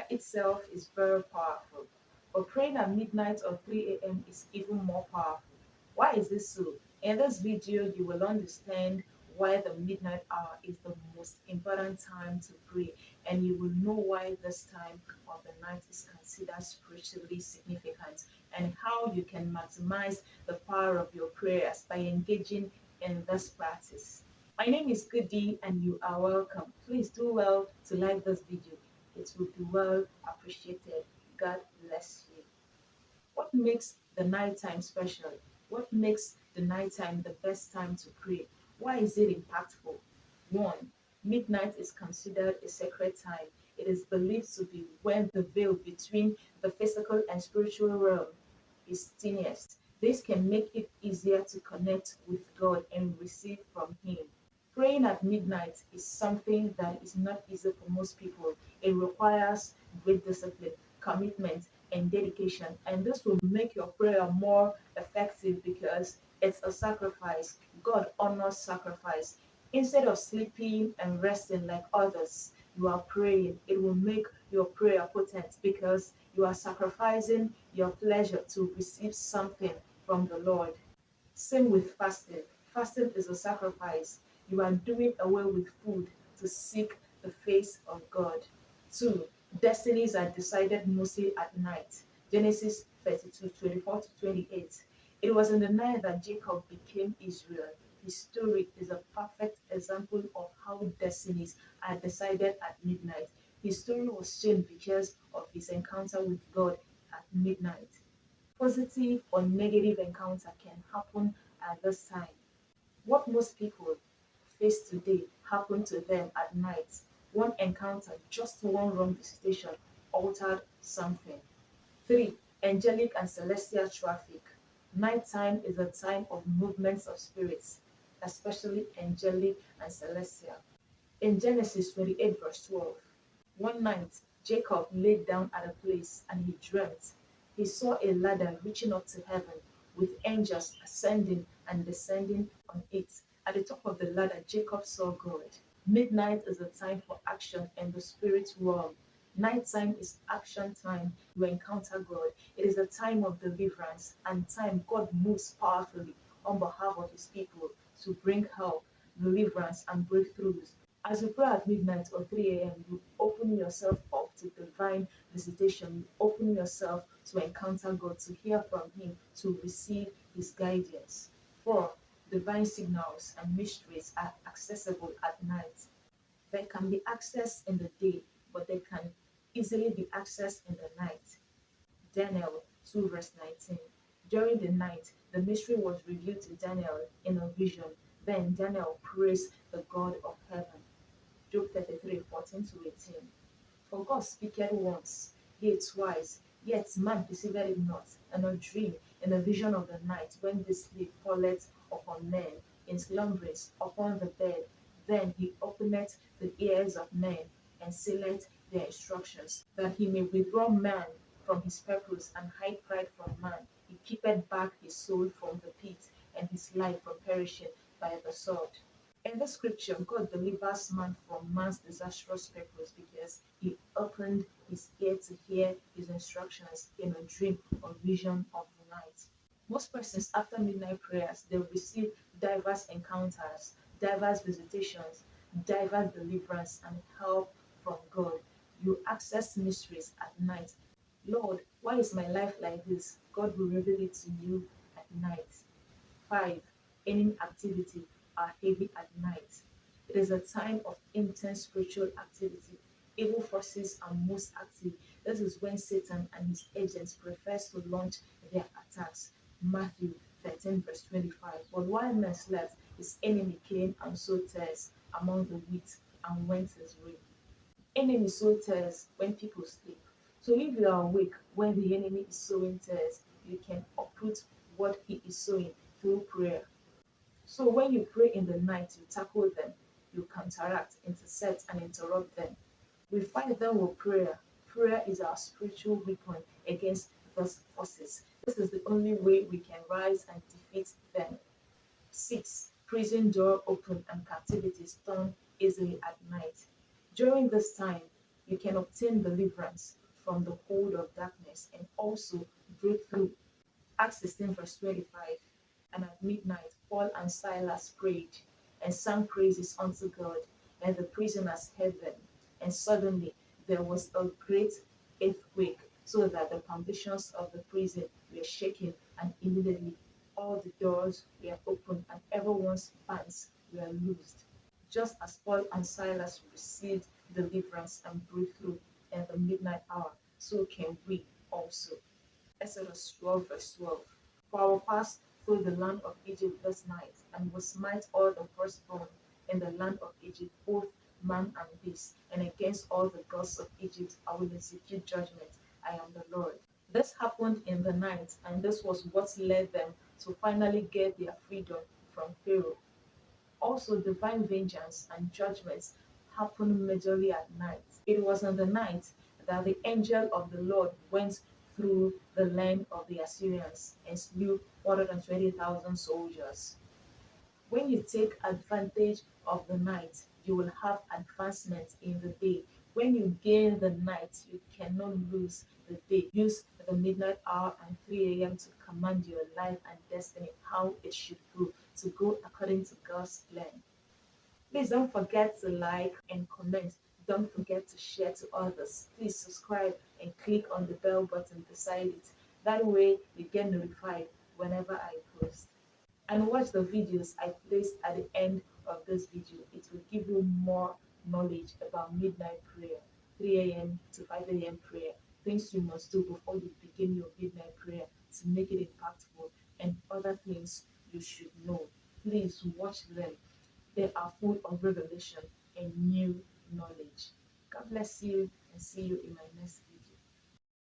itself is very powerful, but praying at midnight or 3 a.m. is even more powerful. Why is this so? In this video, you will understand why the midnight hour is the most important time to pray, and you will know why this time of the night is considered spiritually significant, and how you can maximize the power of your prayers by engaging in this practice. My name is Goody, and you are welcome. Please do well to like this video. It will be well appreciated. God bless you. What makes the nighttime special? What makes the nighttime the best time to pray? Why is it impactful? 1. Midnight is considered a sacred time. It is believed to be when the veil between the physical and spiritual realm is thinnest. This can make it easier to connect with God and receive from Him. Praying at midnight is something that is not easy for most people. It requires great discipline, commitment, and dedication. And this will make your prayer more effective because it's a sacrifice. God honors sacrifice. Instead of sleeping and resting like others, you are praying. It will make your prayer potent because you are sacrificing your pleasure to receive something from the Lord. Same with fasting. Fasting is a sacrifice. You are doing away with food to seek the face of God. 2. Destinies are decided mostly at night. Genesis 32:24-28. It was in the night that Jacob became Israel. His story is a perfect example of how destinies are decided at midnight. His story was changed because of his encounter with God at midnight. Positive or negative encounter can happen at this time. What most people face today happened to them at night. One encounter, just one wrong visitation, altered something. 3. Angelic and celestial traffic. Nighttime is a time of movements of spirits, especially angelic and celestial. In Genesis 28, verse 12, one night Jacob laid down at a place and he dreamt. He saw a ladder reaching up to heaven with angels ascending and descending on it. At the top of the ladder, Jacob saw God. Midnight is a time for action in the spirit realm. Nighttime is action time. You encounter God. It is a time of deliverance and time God moves powerfully on behalf of his people to bring help, deliverance, and breakthroughs. As you pray at midnight or 3 a.m., you open yourself up to divine visitation. You open yourself to encounter God, to hear from Him, to receive His guidance. 4. Divine signals and mysteries are accessible at night. They can be accessed in the day, but they can easily be accessed in the night. Daniel 2 verse 19. During the night, the mystery was revealed to Daniel in a vision. Then Daniel praised the God of heaven. Job 33:14-18. For God speaketh once, yea twice, yet man perceived it not, and a dream, in a vision of the night, when the sleep falleth upon men, in slumberings upon the bed. Then he openeth the ears of men, and sealeth their instructions, that he may withdraw man from his purpose, and hide pride from man. He keepeth back his soul from the pit, and his life from perishing by the sword. In the scripture, God delivers man from man's disastrous purpose because he opened his ear to hear his instructions in a dream or vision of the night. Most persons after midnight prayers, they receive diverse encounters, diverse visitations, diverse deliverance and help from God. You access mysteries at night. Lord, why is my life like this? God will reveal it to you at night. 5. Any activity are heavy at night. It is a time of intense spiritual activity. Evil forces are most active. This is when Satan and his agents prefers to launch their attacks. Matthew 13 verse 25. But while men slept, his enemy came and sowed tares among the wheat and went his way. Enemy sow tares when people sleep. So if you are awake when the enemy is sowing tares, you can uproot what he is sowing through prayer. So when you pray in the night, you tackle them, you counteract, intercept, and interrupt them. We fight them with prayer. Prayer is our spiritual weapon against those forces. This is the only way we can rise and defeat them. 6. Prison door open and captivities torn easily at night. During this time, You can obtain deliverance from the hold of darkness and also break through. Acts 16, verse 25. And at midnight, Paul and Silas prayed and sang praises unto God, and the prisoners heard them. And suddenly there was a great earthquake, so that the foundations of the prison were shaken, and immediately all the doors were opened, and everyone's bands were loosed. Just as Paul and Silas received deliverance and breakthrough in the midnight hour, so can we also. Exodus 12, verse 12. For I will pass through the land of Egypt this night, and will smite all the firstborn in the land of Egypt, both man and beast, and against all the gods of Egypt I will execute judgment. I am the Lord. This happened in the night, and this was what led them to finally get their freedom from Pharaoh. Also, divine vengeance and judgments happen majorly at night. It was in the night that the angel of the Lord went through the land of the Assyrians and slew 120,000 soldiers. When you take advantage of the night, you will have advancement in the day. When you gain the night, you cannot lose the day. Use the midnight hour and 3 a.m. to command your life and destiny how it should go according to God's plan. Please don't forget to like and comment. Don't forget to share to others. Please subscribe and click on the bell button beside it. That way you get notified whenever I post. And watch the videos I placed at the end of this video. It will give you more knowledge about midnight prayer, 3 a.m. to 5 a.m. prayer, things you must do before you begin your midnight prayer to make it impactful, and other things you should know. Please watch them. They are full of revelation and new knowledge. God bless you and see you in my next video.